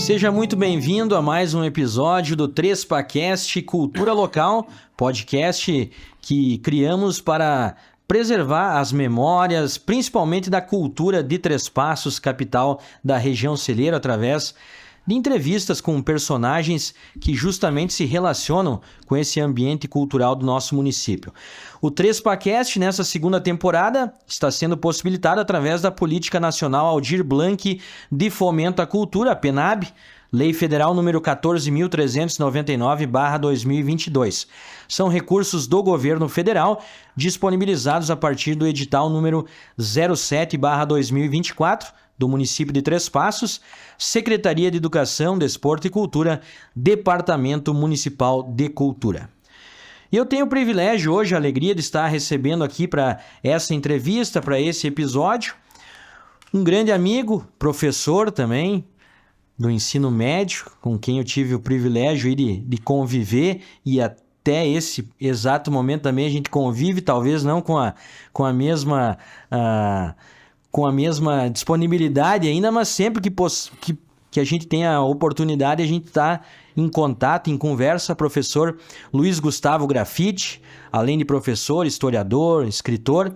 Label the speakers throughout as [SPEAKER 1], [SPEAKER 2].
[SPEAKER 1] Seja muito bem-vindo a mais um episódio do Trespacast Cultura Local, podcast que criamos para preservar as memórias, principalmente da cultura de Três Passos, capital da região celeiro, através de entrevistas com personagens que justamente se relacionam com esse ambiente cultural do nosso município. O Trespacast, nessa segunda temporada, está sendo possibilitado através da Política Nacional Aldir Blanc de Fomento à Cultura, a PNAB, Lei Federal número 14.399/2022. São recursos do governo federal disponibilizados a partir do edital número 07/2024, do município de Três Passos, Secretaria de Educação, Desporto e Cultura, Departamento Municipal de Cultura. E eu tenho o privilégio hoje, a alegria de estar recebendo aqui para essa entrevista, para esse episódio, um grande amigo, professor também, do ensino médio, com quem eu tive o privilégio de conviver e até esse exato momento também a gente convive, talvez não com a mesma disponibilidade ainda, mas sempre que a gente tem a oportunidade, a gente está em contato, em conversa. Professor Luiz Gustavo Graffiti, além de professor, historiador, escritor,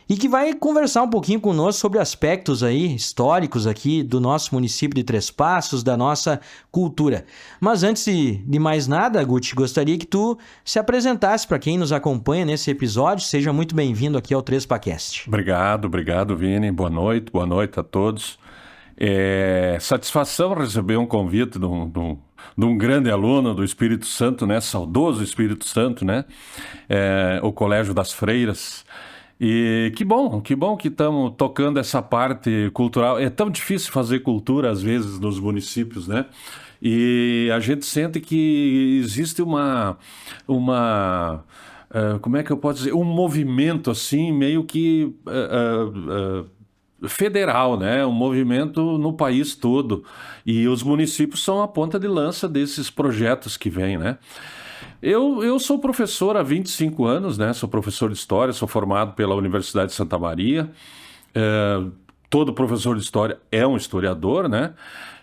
[SPEAKER 1] e que vai conversar um pouquinho conosco sobre aspectos aí históricos aqui do nosso município de Três Passos, da nossa cultura. Mas antes de mais nada, Guti, gostaria que tu se apresentasse para quem nos acompanha nesse episódio. Seja muito bem-vindo aqui ao Trespacast.
[SPEAKER 2] Obrigado, Vini. Boa noite a todos. Satisfação receber um convite de um grande aluno do Espírito Santo, né? Saudoso Espírito Santo, né? O Colégio das Freiras. E que bom que estamos tocando essa parte cultural. É tão difícil fazer cultura, às vezes, nos municípios, né? E a gente sente que existe como é que eu posso dizer? Um movimento, assim, meio que federal, né? Um movimento no país todo. E os municípios são a ponta de lança desses projetos que vêm, né? Eu sou professor há 25 anos, né? Sou professor de História, sou formado pela Universidade de Santa Maria. Todo professor de História é um historiador, né?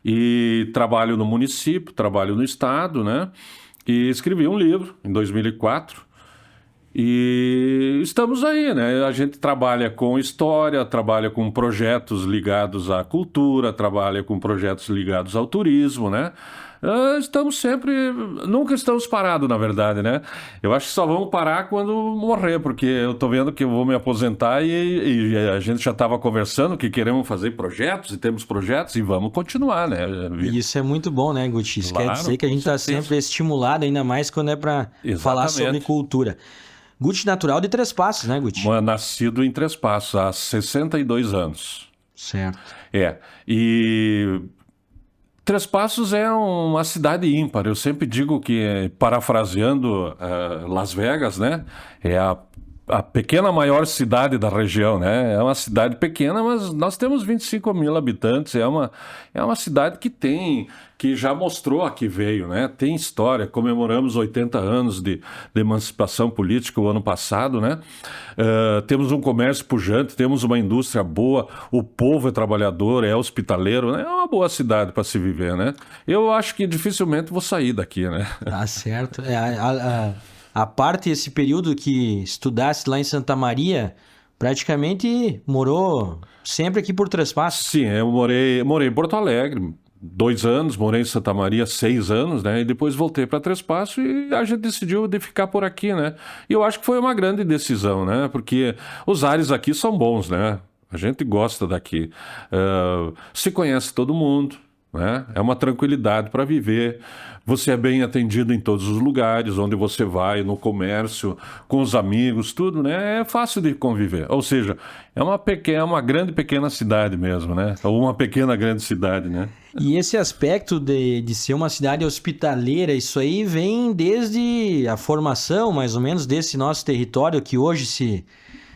[SPEAKER 2] E trabalho no município, trabalho no estado, né? E escrevi um livro em 2004. E estamos aí, né? A gente trabalha com história, trabalha com projetos ligados à cultura, trabalha com projetos ligados ao turismo, né? Nunca estamos parados, na verdade, né? Eu acho que só vamos parar quando morrer, porque eu tô vendo que eu vou me aposentar e a gente já estava conversando que queremos fazer projetos e temos projetos e vamos continuar, né?
[SPEAKER 1] Isso é muito bom, né, Guti? Isso quer dizer que a gente está sempre estimulado, ainda mais quando é para falar sobre cultura. Guti natural de Três Passos, né, Guti?
[SPEAKER 2] Nascido em Três Passos, há 62 anos.
[SPEAKER 1] Certo.
[SPEAKER 2] E Três Passos é uma cidade ímpar. Eu sempre digo que, parafraseando Las Vegas, né, é a pequena maior cidade da região, né? É uma cidade pequena, mas nós temos 25 mil habitantes. É uma cidade que já mostrou a que veio, né? Tem história. Comemoramos 80 anos de emancipação política o ano passado, né? Temos um comércio pujante, temos uma indústria boa, o povo é trabalhador, é hospitaleiro, né? É uma boa cidade para se viver, né? Eu acho que dificilmente vou sair daqui, né?
[SPEAKER 1] Tá certo. A parte, esse período que estudasse lá em Santa Maria, praticamente morou sempre aqui por Três Passos.
[SPEAKER 2] Sim, eu morei em Porto Alegre 2 anos, morei em Santa Maria 6 anos, né? E depois voltei para Três Passos e a gente decidiu de ficar por aqui, né? E eu acho que foi uma grande decisão, né? Porque os ares aqui são bons, né? A gente gosta daqui. Se conhece todo mundo, né? É uma tranquilidade para viver. Você é bem atendido em todos os lugares, onde você vai, no comércio, com os amigos, tudo, né? É fácil de conviver. Ou seja, é uma grande pequena cidade mesmo, né? Ou uma pequena grande cidade, né?
[SPEAKER 1] E esse aspecto de ser uma cidade hospitaleira, isso aí vem desde a formação, mais ou menos, desse nosso território que hoje se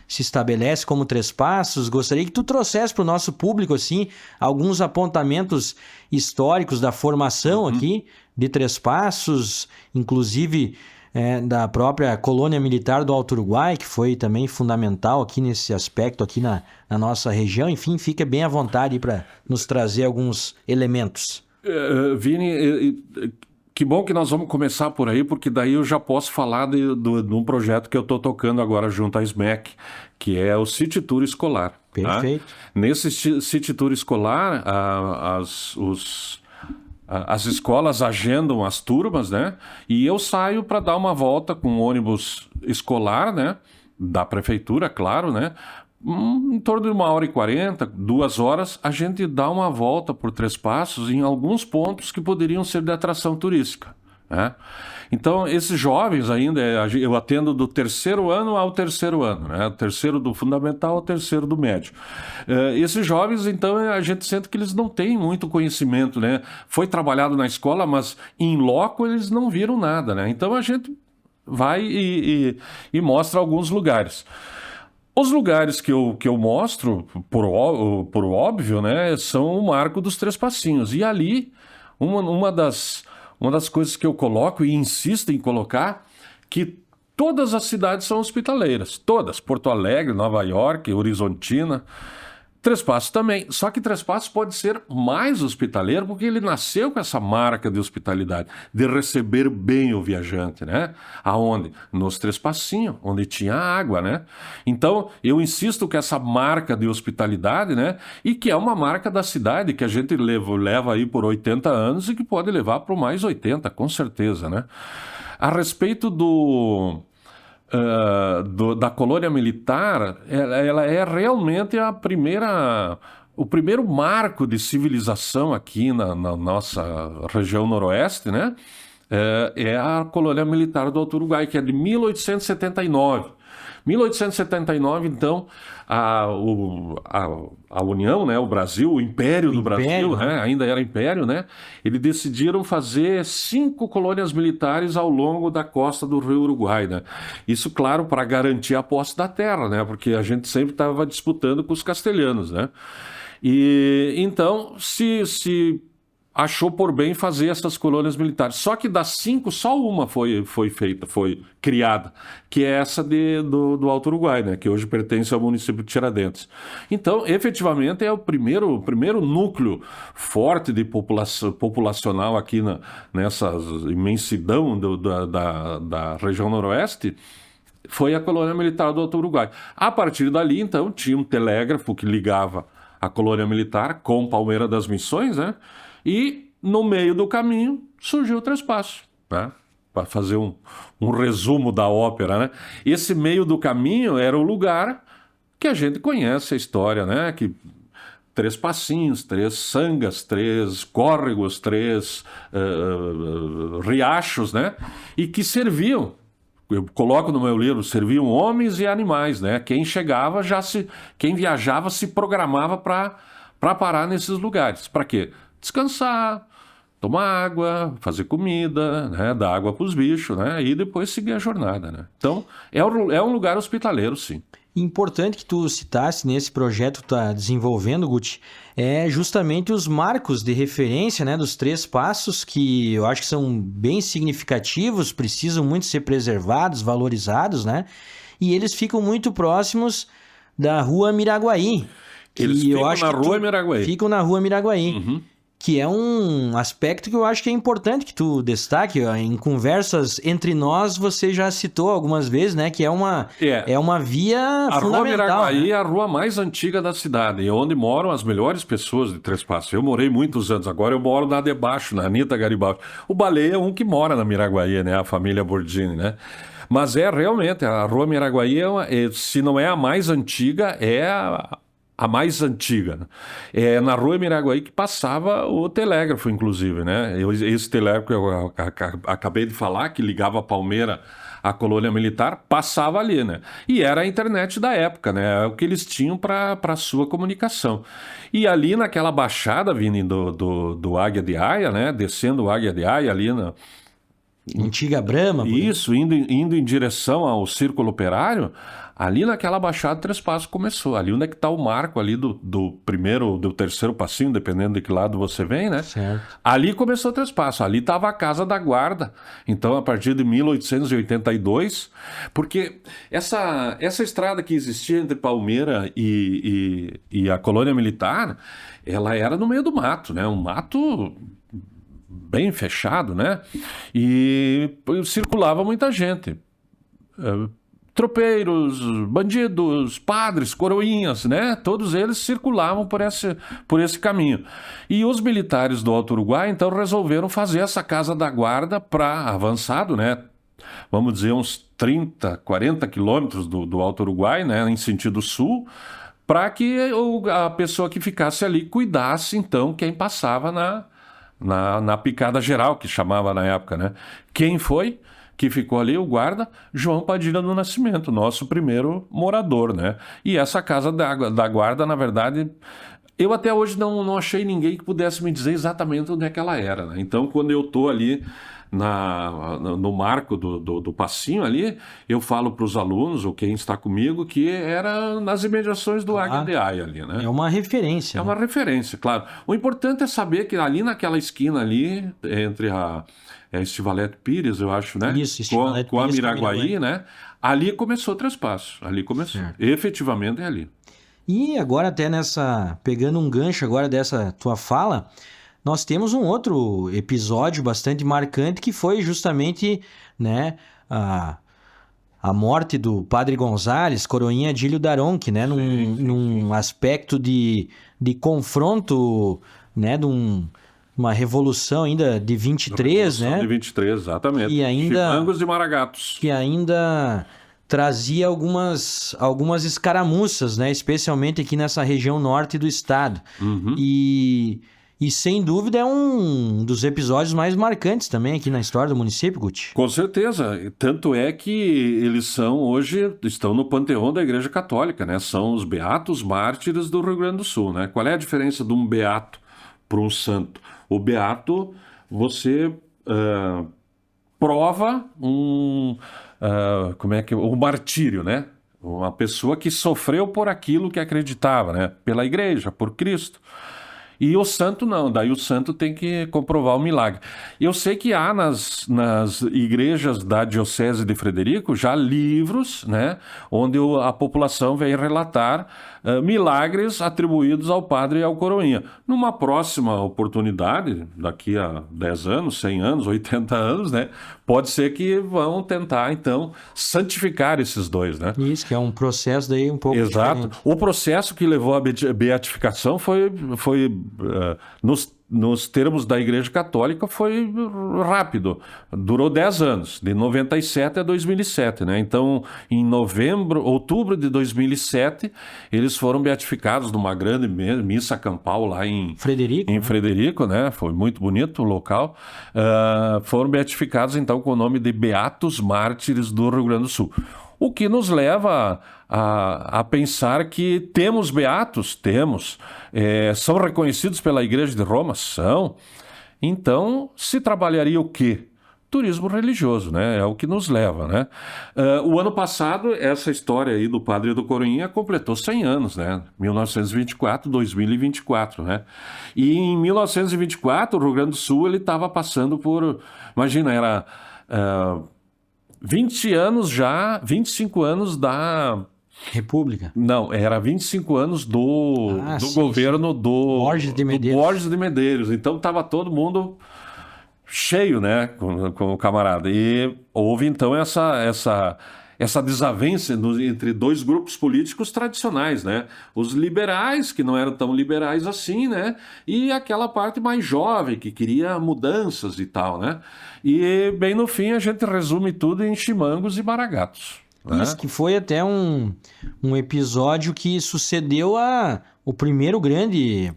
[SPEAKER 1] estabelece como Três Passos. Gostaria que tu trouxesse para o nosso público, assim, alguns apontamentos históricos da formação aqui de Três Passos, inclusive da própria colônia militar do Alto Uruguai, que foi também fundamental aqui nesse aspecto aqui na nossa região. Enfim, fica bem à vontade para nos trazer alguns elementos.
[SPEAKER 2] Vini, que bom que nós vamos começar por aí, porque daí eu já posso falar de um projeto que eu estou tocando agora junto à SMEC, que é o City Tour escolar.
[SPEAKER 1] Perfeito.
[SPEAKER 2] Tá? Nesse City Tour escolar, as escolas agendam as turmas, né? E eu saio para dar uma volta com um ônibus escolar, né? Da prefeitura, claro, né? Em torno de 1h40, 2 horas, a gente dá uma volta por Três Passos em alguns pontos que poderiam ser de atração turística, né? Então, esses jovens ainda, eu atendo do 3º ano ao 3º ano, né? O 3º do fundamental ao 3º do médio. Esses jovens, então, a gente sente que eles não têm muito conhecimento, né? Foi trabalhado na escola, mas em loco eles não viram nada, né? Então, a gente vai e mostra alguns lugares. Os lugares que eu mostro, por óbvio, né, são o Marco dos Três Passinhos. E ali, uma das coisas que eu coloco e insisto em colocar, que todas as cidades são hospitaleiras. Todas. Porto Alegre, Nova York, Horizontina. Três Passos também. Só que Três Passos pode ser mais hospitaleiro porque ele nasceu com essa marca de hospitalidade, de receber bem o viajante, né? Aonde? Nos Três Passinhos, onde tinha água, né? Então, eu insisto que essa marca de hospitalidade, né? E que é uma marca da cidade que a gente leva aí por 80 anos e que pode levar por mais 80, com certeza, né? A respeito da colônia militar, ela é realmente o primeiro marco de civilização aqui na nossa região noroeste, né? É a colônia militar do Alto Uruguai, que é de 1879. 1879, então, a União, né, o Brasil, o Império do Brasil, né, ainda era Império, né, eles decidiram fazer 5 colônias militares ao longo da costa do Rio Uruguai, né. Isso, claro, para garantir a posse da terra, né, porque a gente sempre estava disputando com os castelhanos, né. E então se achou por bem fazer essas colônias militares. Só que das 5, só uma foi feita, foi criada, que é essa do Alto Uruguai, né, que hoje pertence ao município de Tiradentes. Então, efetivamente, é o primeiro núcleo forte de populacional aqui nessa imensidão da região noroeste, foi a colônia militar do Alto Uruguai. A partir dali, então, tinha um telégrafo que ligava a colônia militar com Palmeira das Missões, né? E no meio do caminho surgiu o Três Passos, né? Para fazer um resumo da ópera, né? Esse meio do caminho era o lugar que a gente conhece a história, né? Que 3 passinhos, 3 sangas, 3 córregos, 3 riachos, né? E que serviam, eu coloco no meu livro, serviam homens e animais, né? Quem viajava se programava para parar nesses lugares. Para quê? Descansar, tomar água, fazer comida, né? Dar água para os bichos, né? E depois seguir a jornada, né? Então, é um lugar hospitaleiro, sim.
[SPEAKER 1] Importante que tu citasse nesse projeto que tu está desenvolvendo, Guti, é justamente os marcos de referência, né, dos Três Passos, que eu acho que são bem significativos, precisam muito ser preservados, valorizados, né? E eles ficam muito próximos da Rua Miraguaí.
[SPEAKER 2] Eles
[SPEAKER 1] ficam na Rua Miraguaí.
[SPEAKER 2] Uhum.
[SPEAKER 1] Que é um aspecto que eu acho que é importante que tu destaque. Ó, em conversas entre nós, você já citou algumas vezes, né? Que é uma via
[SPEAKER 2] fundamental. A Rua Miraguaí, né? É a rua mais antiga da cidade, e onde moram as melhores pessoas de Três Passos. Eu morei muitos anos, agora eu moro na debaixo, na Anita Garibaldi. O Baleia é um que mora na Miraguaí, né? A família Bordini, né? Mas realmente, a Rua Miraguaí, se não é a mais antiga, é a mais antiga, né? É na Rua Miraguaí que passava o telégrafo, inclusive, né? Esse telégrafo que eu acabei de falar, que ligava a Palmeira à colônia militar, passava ali, né? E era a internet da época, né? É o que eles tinham para a sua comunicação. E ali naquela baixada vindo do Águia de Aia, né? Descendo o Águia de Aia ali na
[SPEAKER 1] Antiga Brahma.
[SPEAKER 2] Isso, indo em direção ao Círculo Operário, ali naquela baixada Três Passos começou. Ali onde é que está o marco ali do primeiro, do terceiro passinho, dependendo de que lado você vem, né?
[SPEAKER 1] Certo.
[SPEAKER 2] Ali começou Três Passos, ali estava a Casa da Guarda. Então, a partir de 1882, porque essa estrada que existia entre Palmeira e a colônia militar, ela era no meio do mato, né? Um mato bem fechado, né? E circulava muita gente. Tropeiros, bandidos, padres, coroinhas, né? Todos eles circulavam por esse caminho. E os militares do Alto Uruguai, então, resolveram fazer essa Casa da Guarda para avançado, né? Vamos dizer, uns 30, 40 quilômetros do Alto Uruguai, né? Em sentido sul, para que a pessoa que ficasse ali cuidasse, então, quem passava na picada geral, que chamava na época, né? Quem foi que ficou ali? O guarda João Padilha do Nascimento, nosso primeiro morador, né? E essa Casa da Guarda, na verdade, eu até hoje não achei ninguém que pudesse me dizer exatamente onde é que ela era, né? Então, quando eu tô ali no marco do passinho ali, eu falo para os alunos, ou quem está comigo, que era nas imediações do Águia de Haia ali, né?
[SPEAKER 1] É uma referência.
[SPEAKER 2] É uma referência, claro. O importante é saber que ali naquela esquina ali, entre a Estivalete Pires, eu acho, né?
[SPEAKER 1] Isso, Estivalete
[SPEAKER 2] com a
[SPEAKER 1] Pires,
[SPEAKER 2] Miraguaí, né? Ali começou o trespasso. Ali começou.
[SPEAKER 1] Certo.
[SPEAKER 2] Efetivamente é ali.
[SPEAKER 1] E agora até pegando um gancho agora dessa tua fala, nós temos um outro episódio bastante marcante que foi justamente, né, a morte do Padre Gonzales, Coroinha Adílio Daronchi, né, num aspecto de confronto, né, uma revolução ainda de 23, né?
[SPEAKER 2] De 23, exatamente.
[SPEAKER 1] E ainda
[SPEAKER 2] Chimangos e Maragatos.
[SPEAKER 1] Que ainda trazia algumas escaramuças, né? Especialmente aqui nessa região norte do estado.
[SPEAKER 2] Uhum.
[SPEAKER 1] E sem dúvida é um dos episódios mais marcantes também aqui na história do município, Guti.
[SPEAKER 2] Com certeza. Tanto é que eles estão no panteão da Igreja Católica, né? São os beatos mártires do Rio Grande do Sul, né? Qual é a diferença de um beato para um santo? O beato, você prova um martírio, né? Uma pessoa que sofreu por aquilo que acreditava, né? Pela igreja, por Cristo. E o santo não, daí o santo tem que comprovar o milagre. Eu sei que há nas igrejas da Diocese de Frederico já livros, né, onde a população vem relatar milagres atribuídos ao padre e ao coroinha. Numa próxima oportunidade, daqui a 10 anos, 100 anos, 80 anos, né, pode ser que vão tentar, então, santificar esses dois, né?
[SPEAKER 1] Isso, que é um processo daí um pouco
[SPEAKER 2] Exato.
[SPEAKER 1] diferente.
[SPEAKER 2] O processo que levou à beatificação foi nos termos da Igreja Católica, foi rápido. Durou 10 anos, de 97 a 2007, né? Então, em outubro de 2007, eles foram beatificados numa grande missa campal lá em Frederico, né? Foi muito bonito o local. Foram beatificados, então, com o nome de Beatos Mártires do Rio Grande do Sul. O que nos leva a pensar que temos beatos, são reconhecidos pela Igreja de Roma, são. Então, se trabalharia o quê? Turismo religioso, né? É o que nos leva, né? O ano passado, essa história aí do Padre e do Coroinha completou 100 anos, né? 1924, 2024, né? E em 1924, o Rio Grande do Sul, ele estava passando por... Imagina, era... 20 anos já, 25 anos da...
[SPEAKER 1] República.
[SPEAKER 2] Não, era 25 anos do governo do
[SPEAKER 1] Borges de Medeiros.
[SPEAKER 2] Borges de Medeiros. Então estava todo mundo cheio, né, com o camarada. E houve então essa desavença entre dois grupos políticos tradicionais, né? Os liberais, que não eram tão liberais assim, né? E aquela parte mais jovem, que queria mudanças e tal, né? E bem no fim a gente resume tudo em Chimangos e Maragatos.
[SPEAKER 1] Isso, que foi até um episódio que sucedeu o primeiro grande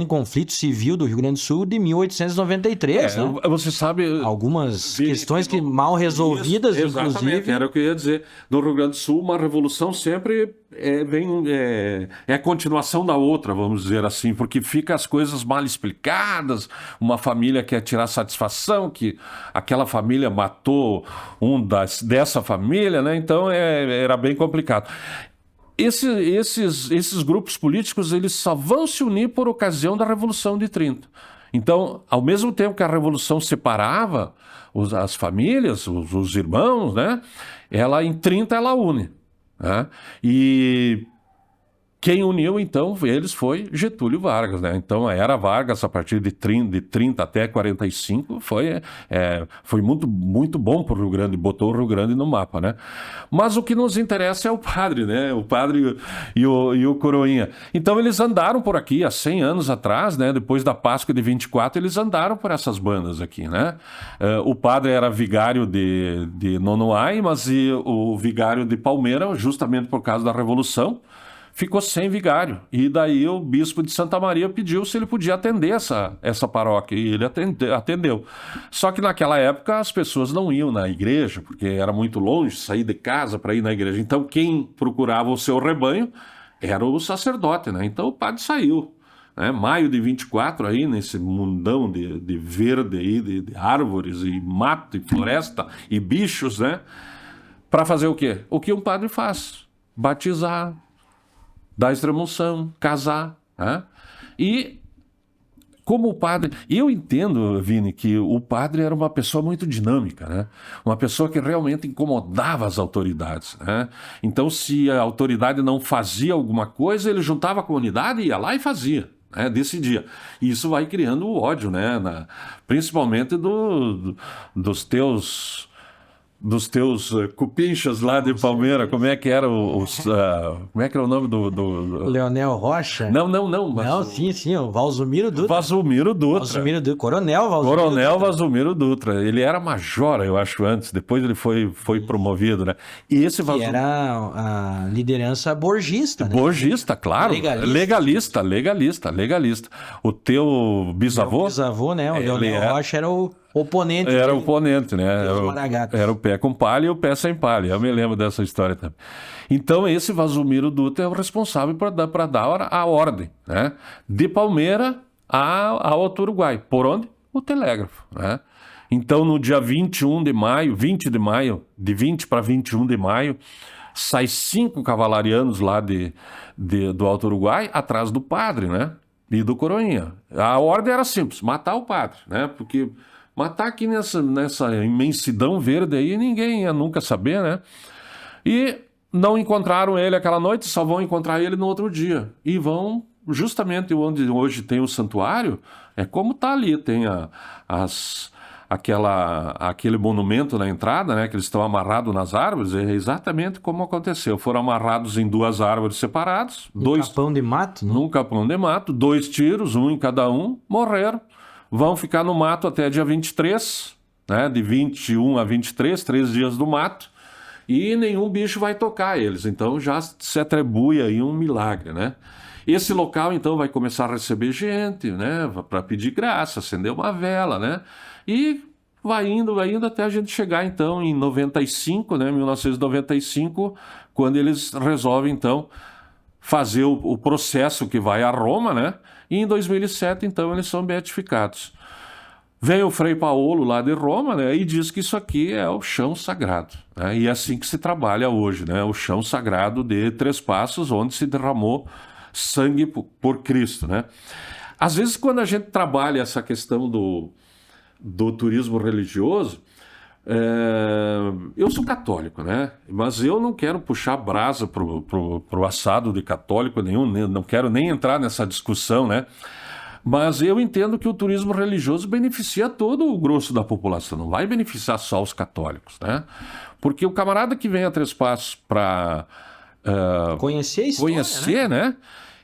[SPEAKER 1] conflito civil do Rio Grande do Sul de 1893, né?
[SPEAKER 2] Você sabe...
[SPEAKER 1] Algumas questões que mal resolvidas,
[SPEAKER 2] isso, exatamente,
[SPEAKER 1] inclusive.
[SPEAKER 2] era o que eu ia dizer. No Rio Grande do Sul, uma revolução sempre é a continuação da outra, vamos dizer assim, porque fica as coisas mal explicadas, uma família quer tirar satisfação que aquela família matou dessa família, né? Então era bem complicado. Esses grupos políticos, eles só vão se unir por ocasião da Revolução de 30. Então, ao mesmo tempo que a Revolução separava as famílias, os irmãos, né? Em 30 ela une. Né? E Quem uniu, então, eles foi Getúlio Vargas, né? Então, a era Vargas, a partir de 30 até 45, foi muito, muito bom para o Rio Grande, botou o Rio Grande no mapa, né? Mas o que nos interessa é o padre, né? O padre e o Coroinha. Então, eles andaram por aqui há 100 anos atrás, né? Depois da Páscoa de 24, eles andaram por essas bandas aqui, né? O padre era vigário de Nonoai, mas o vigário de Palmeira, justamente por causa da Revolução, ficou sem vigário. E daí o bispo de Santa Maria pediu se ele podia atender essa paróquia. E ele atendeu. Só que naquela época as pessoas não iam na igreja, porque era muito longe sair de casa para ir na igreja. Então quem procurava o seu rebanho era o sacerdote, né? Então o padre saiu. Né? Maio de 24, aí, nesse mundão de verde aí, de árvores e mato e floresta e bichos, né? Para fazer o quê? O que um padre faz? Batizar, dar extrema-unção, casar. Né? E como o padre... Eu entendo, Vini, que o padre era uma pessoa muito dinâmica, né? Uma pessoa que realmente incomodava as autoridades. Né? Então, se a autoridade não fazia alguma coisa, ele juntava a comunidade, ia lá e fazia. Né, decidia. E isso vai criando o ódio, né, principalmente dos teus cupinchas lá de Palmeira. Como é que era como é que era o nome do...
[SPEAKER 1] Leonel Rocha?
[SPEAKER 2] Não.
[SPEAKER 1] Não, sim, o Valzomiro Dutra.
[SPEAKER 2] Valzomiro Dutra.
[SPEAKER 1] Coronel Valzomiro Dutra.
[SPEAKER 2] Valzomiro Dutra. Ele era major, eu acho, antes. Depois ele foi promovido, né? E esse
[SPEAKER 1] que era a liderança borgista, né?
[SPEAKER 2] Borgista, claro. Legalista. O teu bisavô...
[SPEAKER 1] Meu bisavô, né? O Leonel Rocha era o oponente.
[SPEAKER 2] Era o oponente, né? Era o pé com palha e o pé sem palha. Eu me lembro dessa história também. Então, esse Valzomiro Dutra é o responsável para dar a ordem, né? De Palmeira ao Uruguai. Por onde? O telégrafo, né? Então, no dia 20 de maio, de 20 para 21 de maio, sai 5 cavalarianos lá do Alto Uruguai atrás do padre, né? E do Coroinha. A ordem era simples, matar o padre, né? Porque matar aqui nessa imensidão verde aí, ninguém ia nunca saber, né? E não encontraram ele aquela noite, só vão encontrar ele no outro dia. E vão justamente onde hoje tem o santuário, é como tá ali, tem aquele monumento na entrada, né, que eles estão amarrados nas árvores, é exatamente como aconteceu. Foram amarrados em 2 árvores separadas.
[SPEAKER 1] Capão de mato, né?
[SPEAKER 2] Num capão de mato, 2 tiros, um em cada um, morreram. Vão ficar no mato até dia 23, né, de 21 a 23, 3 dias do mato, e nenhum bicho vai tocar eles. Então já se atribui aí um milagre, né? Esse local, então, vai começar a receber gente, né, para pedir graça, acender uma vela, né? E vai indo até a gente chegar, então, em 95, né, 1995, quando eles resolvem, então, fazer o processo que vai a Roma, né? E em 2007, então, eles são beatificados. Vem o Frei Paolo lá de Roma, né? E diz que isso aqui é o chão sagrado, né? E é assim que se trabalha hoje, né? O chão sagrado de Três Passos, onde se derramou sangue por Cristo, né? Às vezes, quando a gente trabalha essa questão do turismo religioso, eu sou católico, né? Mas eu não quero puxar brasa pro assado de católico nenhum, não quero nem entrar nessa discussão, né? Mas eu entendo que o turismo religioso beneficia todo o grosso da população, não vai beneficiar só os católicos, né? Porque o camarada que vem a Três Passos para
[SPEAKER 1] conhecer a história,
[SPEAKER 2] né?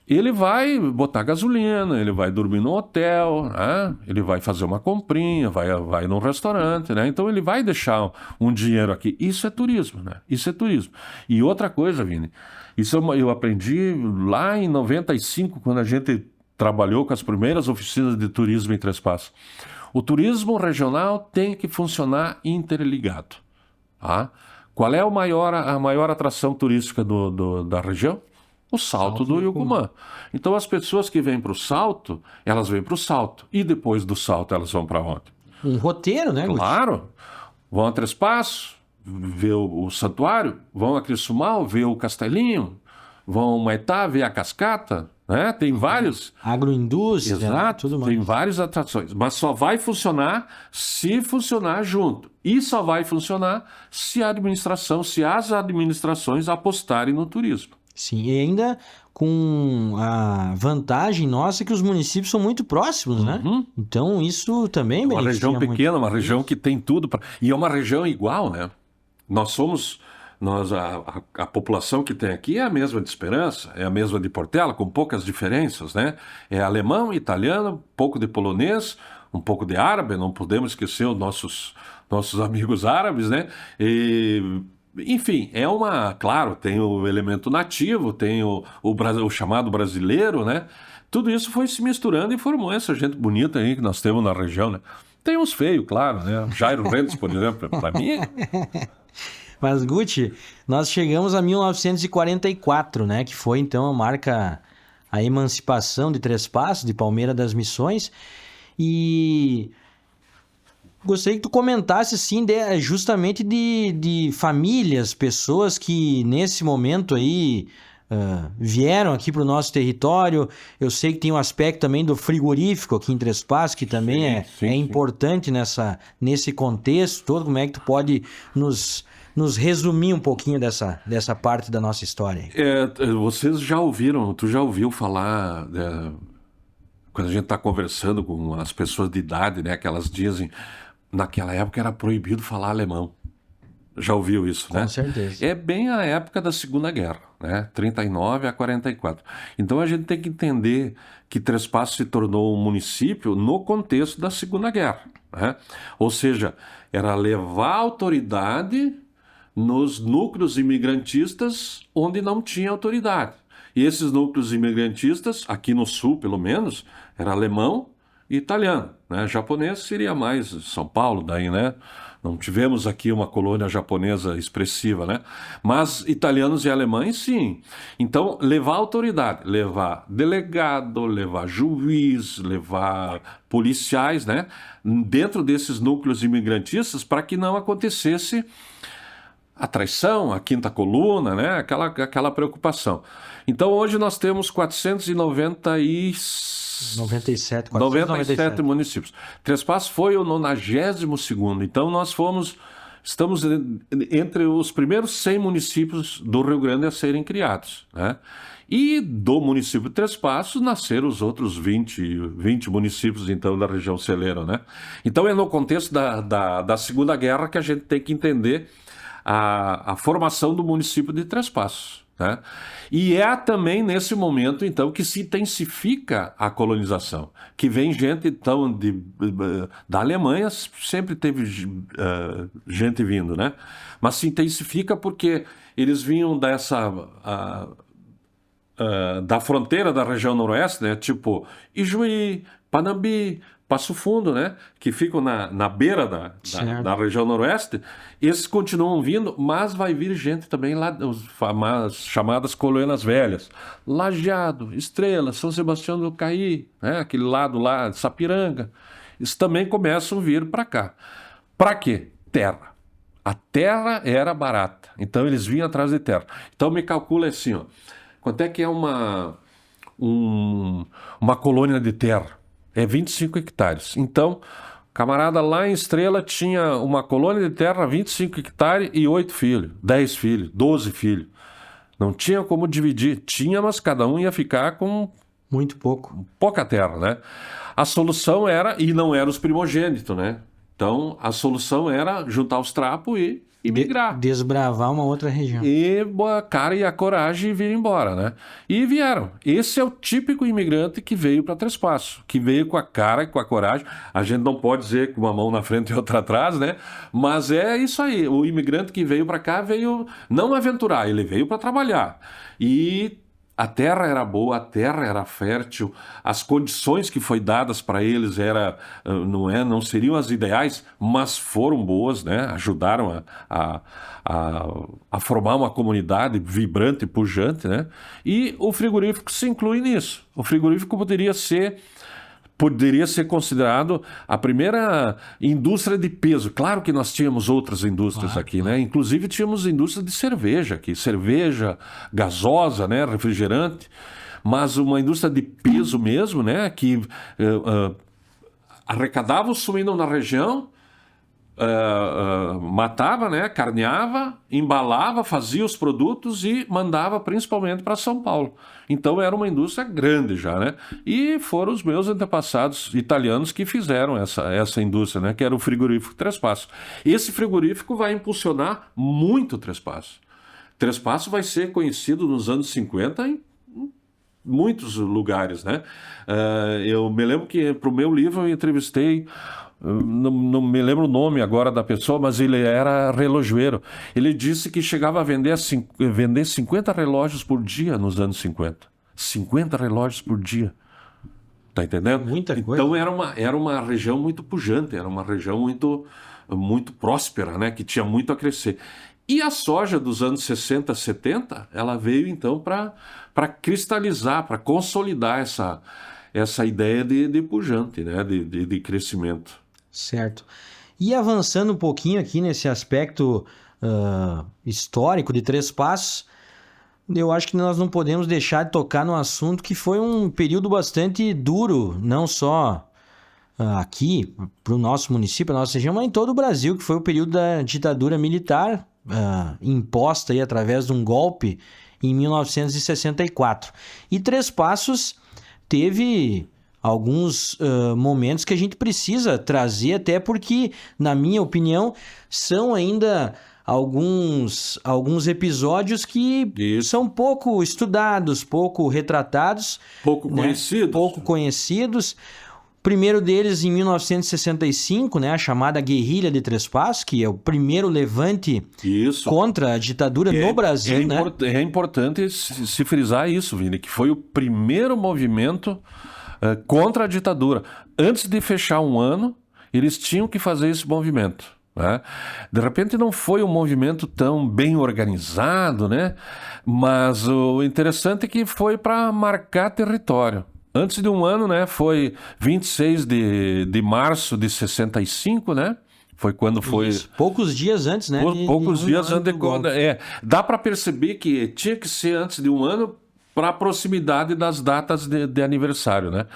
[SPEAKER 2] Ele vai botar gasolina, ele vai dormir no hotel, né? Ele vai fazer uma comprinha, vai num restaurante, né? Então ele vai deixar um dinheiro aqui. Isso é turismo, né? Isso é turismo. E outra coisa, Vini, isso eu aprendi lá em 95, quando a gente trabalhou com as primeiras oficinas de turismo em Três Passos. O turismo regional tem que funcionar interligado. Tá? Qual é a maior atração turística da região? O Salto do Iucumã. Então as pessoas que vêm para o Salto, elas vêm para o Salto. E depois do Salto elas vão para onde?
[SPEAKER 1] Um roteiro, né, Guti?
[SPEAKER 2] Claro. Vão a Três Passos, ver o santuário, vão a Crisumal, ver o Castelinho, vão a Maitá, ver a cascata, né? Tem vários...
[SPEAKER 1] Agroindústria, né? Tudo mais.
[SPEAKER 2] Tem várias atrações, mas só vai funcionar se funcionar junto. E só vai funcionar se as administrações apostarem no turismo.
[SPEAKER 1] Sim, e ainda com a vantagem nossa que os municípios são muito próximos, né? Então isso também
[SPEAKER 2] Uma
[SPEAKER 1] beneficia
[SPEAKER 2] região pequena,
[SPEAKER 1] muito.
[SPEAKER 2] uma região que tem tudo para. E é uma região igual, né? Nós somos. A população que tem aqui é a mesma de Esperança, é a mesma de Portela, com poucas diferenças, né? É alemão, italiano, pouco de polonês, um pouco de árabe, não podemos esquecer os nossos amigos árabes, né? Enfim, claro, tem o elemento nativo, tem o chamado brasileiro, né? Tudo isso foi se misturando e formou essa gente bonita aí que nós temos na região, né? Tem uns feios, claro, né? Jairo Rentes, por exemplo, para mim.
[SPEAKER 1] Mas, Guti, nós chegamos a 1944, né? Que foi, então, marca a emancipação de Três Passos, de Palmeira das Missões. E gostaria que tu comentasse, assim, justamente de famílias, pessoas que, nesse momento aí, vieram aqui para o nosso território. Eu sei que tem um aspecto também do frigorífico aqui em Três Passos, que também
[SPEAKER 2] Sim.
[SPEAKER 1] importante nesse contexto todo. Como é que tu pode nos resumir um pouquinho dessa parte da nossa história?
[SPEAKER 2] Vocês já ouviram, tu já ouviu falar, quando a gente está conversando com as pessoas de idade, né, que elas dizem, naquela época era proibido falar alemão. Já ouviu isso, né?
[SPEAKER 1] Com certeza.
[SPEAKER 2] É bem a época da Segunda Guerra, né? 39 a 44. Então a gente tem que entender que Três Passos se tornou um município no contexto da Segunda Guerra, né? Ou seja, era levar autoridade nos núcleos imigrantistas onde não tinha autoridade. E esses núcleos imigrantistas, aqui no sul pelo menos, era alemão e italiano, né? Japonês seria mais São Paulo, daí, né? Não tivemos aqui uma colônia japonesa expressiva, né? Mas italianos e alemães, sim. Então, levar autoridade, levar delegado, levar juiz, levar policiais, né? Dentro desses núcleos imigrantistas para que não acontecesse a traição, a quinta coluna, né? Aquela preocupação. Então, hoje nós temos 497 municípios. Três Passos foi o 92º. Então, estamos entre os primeiros 100 municípios do Rio Grande a serem criados, né? E do município de Três Passos nasceram os outros 20 municípios, então, da região celeira, né? Então, é no contexto da Segunda Guerra que a gente tem que entender a formação do município de Três Passos, né? E é também nesse momento, então, que se intensifica a colonização, que vem gente, então, da Alemanha, sempre teve gente vindo, né? Mas se intensifica porque eles vinham da fronteira da região noroeste, né? Tipo Ijuí, Panambi, Passo Fundo, né? Que ficam na beira da região noroeste. Esses continuam vindo, mas vai vir gente também lá, as chamadas colônias velhas. Lajeado, Estrela, São Sebastião do Caí, né? Aquele lado lá, Sapiranga. Eles também começam a vir para cá. Para quê? Terra. A terra era barata, então eles vinham atrás de terra. Então me calcula assim, ó, quanto é que é uma colônia de terra? É 25 hectares. Então, camarada lá em Estrela tinha uma colônia de terra, 25 hectares e 8 filhos, 10 filhos, 12 filhos. Não tinha como dividir. Tinha, mas cada um ia ficar com
[SPEAKER 1] muito
[SPEAKER 2] pouca terra, né? A solução era, e não eram os primogênitos, né? Então, a solução era juntar os trapos e migrar.
[SPEAKER 1] Desbravar uma outra região.
[SPEAKER 2] E a cara e a coragem e vir embora, né? E vieram. Esse é o típico imigrante que veio para Três Passos, que veio com a cara e com a coragem. A gente não pode dizer com uma mão na frente e outra atrás, né? Mas é isso aí. O imigrante que veio para cá veio não aventurar, ele veio para trabalhar. E a terra era boa, a terra era fértil, as condições que foi dadas para eles não seriam as ideais, mas foram boas, né? Ajudaram a formar uma comunidade vibrante e pujante, né? E o frigorífico se inclui nisso. O frigorífico poderia ser considerado a primeira indústria de peso. Claro que nós tínhamos outras indústrias aqui, né? Inclusive tínhamos indústria de cerveja aqui, cerveja gasosa, né? Refrigerante, mas uma indústria de peso mesmo, né? Que arrecadava o suíno na região, matava, né, carneava, embalava, fazia os produtos e mandava principalmente para São Paulo. Então era uma indústria grande já, né? E foram os meus antepassados italianos que fizeram essa indústria, né, que era o frigorífico Três Passos. Esse frigorífico vai impulsionar muito o Três Passos. Três Passos vai ser conhecido nos anos 50 em muitos lugares, né? Eu me lembro que para o meu livro eu entrevistei, não me lembro o nome agora da pessoa, mas ele era relojoeiro. Ele disse que chegava a vender 50 relógios por dia nos anos 50. 50 relógios por dia. Tá entendendo?
[SPEAKER 1] Muita coisa.
[SPEAKER 2] Então era uma região muito pujante, era uma região muito próspera, né? Que tinha muito a crescer. E a soja dos anos 60, 70, ela veio então para cristalizar, para consolidar essa ideia de pujante, né? De crescimento.
[SPEAKER 1] Certo. E avançando um pouquinho aqui nesse aspecto histórico de Três Passos, eu acho que nós não podemos deixar de tocar no assunto que foi um período bastante duro, não só aqui, para o nosso município, a nossa região, mas em todo o Brasil, que foi o período da ditadura militar, imposta aí através de um golpe em 1964. E Três Passos teve alguns momentos que a gente precisa trazer, até porque, na minha opinião, são ainda alguns episódios que são pouco estudados, pouco retratados.
[SPEAKER 2] Pouco conhecidos.
[SPEAKER 1] Pouco conhecidos. O primeiro deles em 1965, né, a chamada Guerrilha de Três Passos, que é o primeiro levante contra a ditadura no Brasil.
[SPEAKER 2] É importante se frisar isso, Vini, que foi o primeiro movimento contra a ditadura. Antes de fechar um ano, eles tinham que fazer esse movimento, né? De repente não foi um movimento tão bem organizado, né? Mas o interessante é que foi para marcar território. Antes de um ano, né? Foi 26 de março de 65, né? Foi quando foi...
[SPEAKER 1] Isso. Poucos dias antes, né?
[SPEAKER 2] Poucos dias antes de... Dá para perceber que tinha que ser antes de um ano para a proximidade das datas de aniversário, né?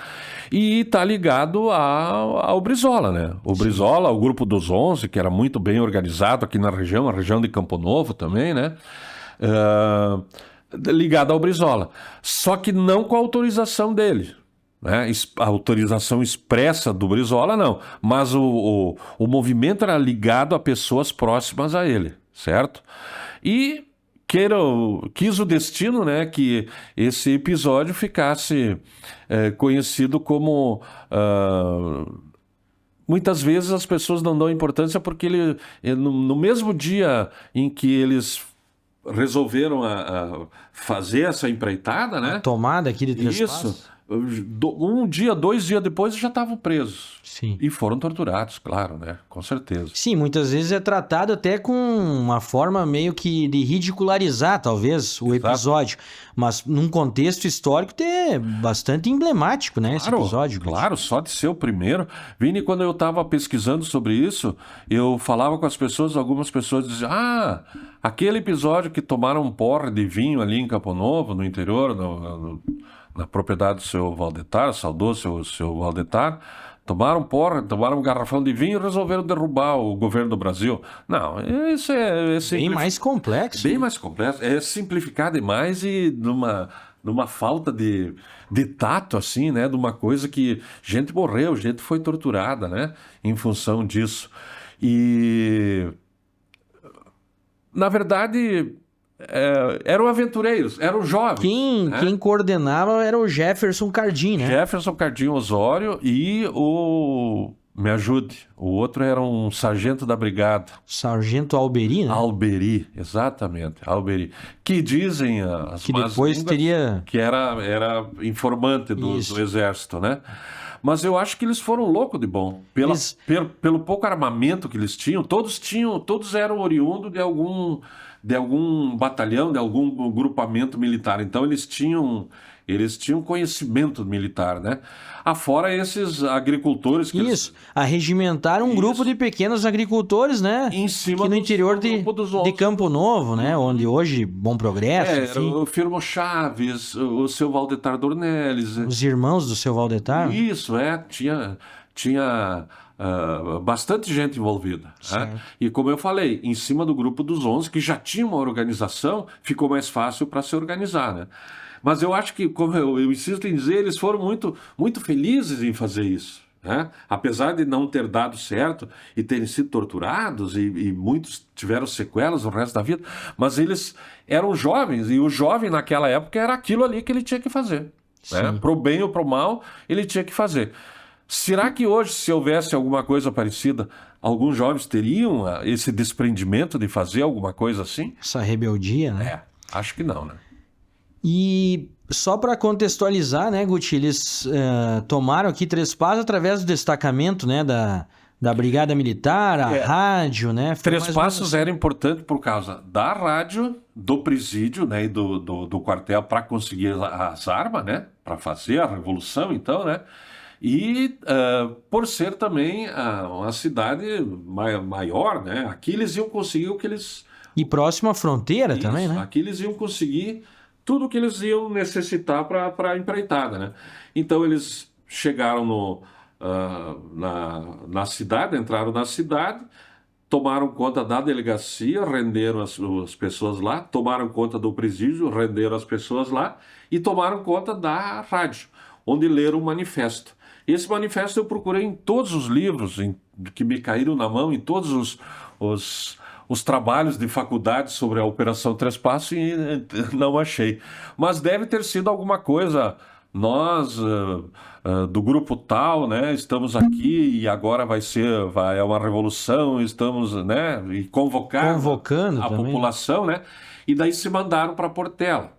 [SPEAKER 2] E tá ligado ao Brizola, né? O Brizola, o Grupo dos 11, que era muito bem organizado aqui na região, a região de Campo Novo também, né? Ligado ao Brizola. Só que não com a autorização dele, né? A autorização expressa do Brizola, não. Mas o movimento era ligado a pessoas próximas a ele, certo? E quis o destino, né, que esse episódio ficasse conhecido como... muitas vezes as pessoas não dão importância porque no mesmo dia em que eles resolveram fazer essa empreitada, né?
[SPEAKER 1] A tomada aqui de Três Passos.
[SPEAKER 2] Um dia, 2 dias depois já estavam presos.
[SPEAKER 1] Sim.
[SPEAKER 2] E foram torturados, claro, né? Com certeza.
[SPEAKER 1] Sim, muitas vezes é tratado até com uma forma meio que de ridicularizar, talvez, o episódio. Mas num contexto histórico é bastante emblemático, né? Esse episódio.
[SPEAKER 2] Claro, só de ser o primeiro. Vini, quando eu estava pesquisando sobre isso, eu falava com as pessoas, algumas pessoas diziam, aquele episódio que tomaram um porre de vinho ali em Campo Novo, no interior, na propriedade do seu Valdetar, saudoso seu Valdetar, tomaram um garrafão de vinho e resolveram derrubar o governo do Brasil. Não, isso é
[SPEAKER 1] bem mais complexo.
[SPEAKER 2] Bem mais complexo. É simplificar demais e numa falta de tato, assim, né? De uma coisa que gente morreu, gente foi torturada, né? Em função disso. E, na verdade... eram aventureiros, eram jovens.
[SPEAKER 1] Quem coordenava era o Jefferson Cardim, né?
[SPEAKER 2] Jefferson Cardim Osório e me ajude, o outro era um sargento da brigada.
[SPEAKER 1] Sargento Alberi, né?
[SPEAKER 2] Alberi, exatamente, Alberi. Que dizem as
[SPEAKER 1] que depois teria...
[SPEAKER 2] que era informante do exército, né? Mas eu acho que eles foram loucos de bom. Pelo pouco armamento que eles tinham, todos eram oriundos de algum batalhão, de algum grupamento militar. Então eles tinham conhecimento militar, né? Afora esses agricultores que
[SPEAKER 1] arregimentaram um grupo de pequenos agricultores, né?
[SPEAKER 2] Em cima
[SPEAKER 1] que no interior de Campo Novo, né? Onde hoje Bom Progresso.
[SPEAKER 2] Era o Firmo Chaves, o seu Valdetar Dornelles.
[SPEAKER 1] Os irmãos do seu Valdetar.
[SPEAKER 2] Isso, tinha bastante gente envolvida. Né? E como eu falei, em cima do grupo dos 11, que já tinha uma organização, ficou mais fácil para se organizar. Né? Mas eu acho que, como eu insisto em dizer, eles foram muito, muito felizes em fazer isso. Né? Apesar de não ter dado certo e terem sido torturados e muitos tiveram sequelas o resto da vida, mas eles eram jovens e o jovem naquela época era aquilo ali que ele tinha que fazer. Né? Pro bem ou pro mal, ele tinha que fazer. Será que hoje, se houvesse alguma coisa parecida, alguns jovens teriam esse desprendimento de fazer alguma coisa assim?
[SPEAKER 1] Essa rebeldia, né?
[SPEAKER 2] Acho que não, né?
[SPEAKER 1] E só para contextualizar, né, Guti, eles tomaram aqui Três Passos através do destacamento, né, da Brigada Militar, a rádio, né?
[SPEAKER 2] Três Passos era importante por causa da rádio, do presídio, né, e do quartel para conseguir as armas, né, para fazer a revolução, então, né? E por ser também uma cidade maior, né? Aqui eles iam conseguir o que eles...
[SPEAKER 1] E próximo à fronteira também, né?
[SPEAKER 2] Aqui eles iam conseguir tudo o que eles iam necessitar para a empreitada, né? Então eles chegaram na cidade, entraram na cidade, tomaram conta da delegacia, renderam as pessoas lá, tomaram conta do presídio, renderam as pessoas lá e tomaram conta da rádio, onde leram o manifesto. Esse manifesto eu procurei em todos os livros que me caíram na mão, em todos os trabalhos de faculdade sobre a Operação Três Passos e não achei. Mas deve ter sido alguma coisa. Nós, do grupo tal, né, estamos aqui e agora é uma revolução, estamos, né, e convocando a população, né, e daí se mandaram para Portela.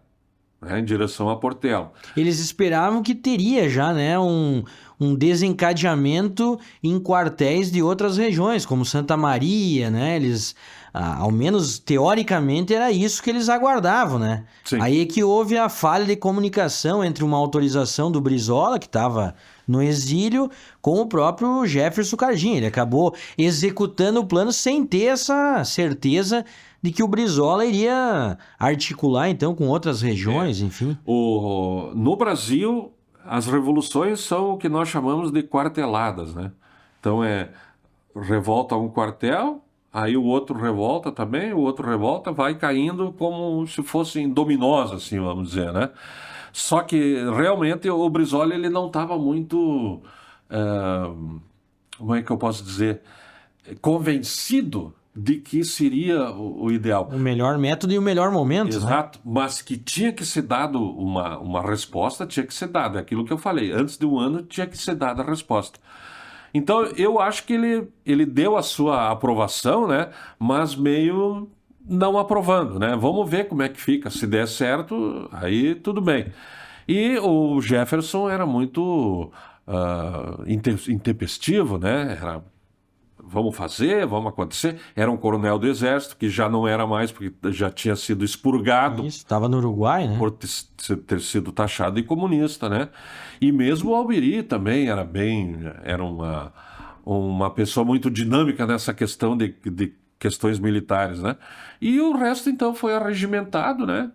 [SPEAKER 2] Em direção a Portela.
[SPEAKER 1] Eles esperavam que teria já, né, um desencadeamento em quartéis de outras regiões, como Santa Maria, né? Eles, ao menos teoricamente, era isso que eles aguardavam, né?
[SPEAKER 2] Sim.
[SPEAKER 1] Aí é que houve a falha de comunicação entre uma autorização do Brizola, que estava no exílio, com o próprio Jefferson Cargin. Ele acabou executando o plano sem ter essa certeza de que o Brizola iria articular, então, com outras regiões, enfim.
[SPEAKER 2] No Brasil, as revoluções são o que nós chamamos de quarteladas, né? Então, revolta um quartel, aí o outro revolta também, o outro revolta, vai caindo como se fossem dominós, assim, vamos dizer, né? Só que, realmente, o Brizola, ele não estava muito, como é que eu posso dizer, convencido de que seria o ideal.
[SPEAKER 1] O melhor método e o melhor momento.
[SPEAKER 2] Exato,
[SPEAKER 1] né?
[SPEAKER 2] Mas que tinha que ser dado uma resposta, tinha que ser dada. É aquilo que eu falei, antes de um ano tinha que ser dada a resposta. Então, eu acho que ele deu a sua aprovação, né? Mas meio não aprovando, né? Vamos ver como é que fica. Se der certo, aí tudo bem. E o Jefferson era muito intempestivo, né? Vamos fazer, vamos acontecer. Era um coronel do Exército, que já não era mais, porque já tinha sido expurgado.
[SPEAKER 1] Isso, estava no Uruguai, né?
[SPEAKER 2] Por ter sido taxado de comunista, né? E mesmo o Alberi também era uma pessoa muito dinâmica nessa questão de questões militares, né? E o resto, então, foi arregimentado, né?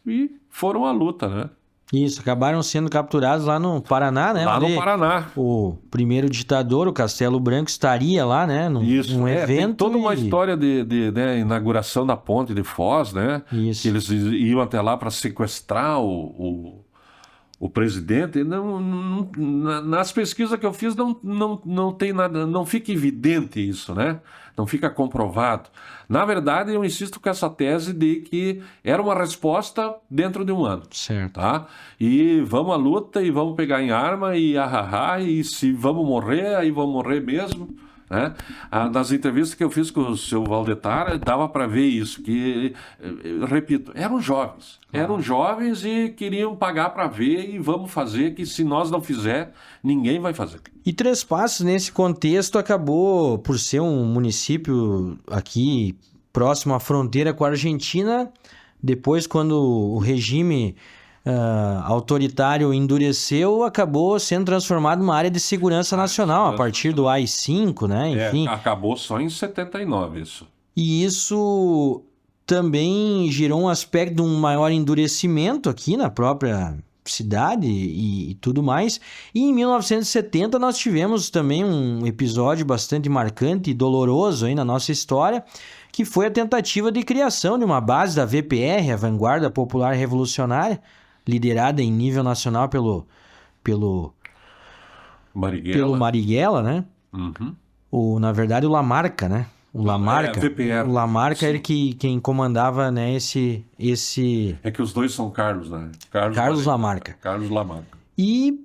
[SPEAKER 2] E foram à luta, né?
[SPEAKER 1] Isso, acabaram sendo capturados lá no Paraná, né?
[SPEAKER 2] Lá no Paraná.
[SPEAKER 1] O primeiro ditador, o Castelo Branco, estaria lá, né? Num evento.
[SPEAKER 2] Tem toda uma história de inauguração da ponte de Foz, né?
[SPEAKER 1] Isso.
[SPEAKER 2] Que eles iam até lá para sequestrar o presidente. Nas pesquisas que eu fiz não tem nada, não fica evidente isso, né? Não fica comprovado. Na verdade, eu insisto com essa tese de que era uma resposta dentro de um ano.
[SPEAKER 1] Certo.
[SPEAKER 2] Tá? E vamos à luta e vamos pegar em arma e se vamos morrer, aí vamos morrer mesmo. Né? Nas entrevistas que eu fiz com o seu Valdetar, dava para ver isso, que, repito, eram jovens e queriam pagar para ver e vamos fazer, que se nós não fizer, ninguém vai fazer.
[SPEAKER 1] E Três Passos, nesse contexto, acabou por ser um município aqui próximo à fronteira com a Argentina. Depois, quando o regime autoritário endureceu, acabou sendo transformado numa área de segurança nacional, a partir do AI-5, né? Enfim.
[SPEAKER 2] Acabou só em 79 isso.
[SPEAKER 1] E isso também gerou um aspecto de um maior endurecimento aqui na própria cidade e tudo mais. E em 1970 nós tivemos também um episódio bastante marcante e doloroso aí na nossa história, que foi a tentativa de criação de uma base da VPR, a Vanguarda Popular Revolucionária, liderada em nível nacional pelo Marighella, né? Na verdade, o Lamarca, né? O Lamarca.
[SPEAKER 2] VPR.
[SPEAKER 1] O Lamarca era quem comandava, né, esse...
[SPEAKER 2] É que os dois são Carlos, né?
[SPEAKER 1] Carlos Lamarca.
[SPEAKER 2] Carlos Lamarca.
[SPEAKER 1] E,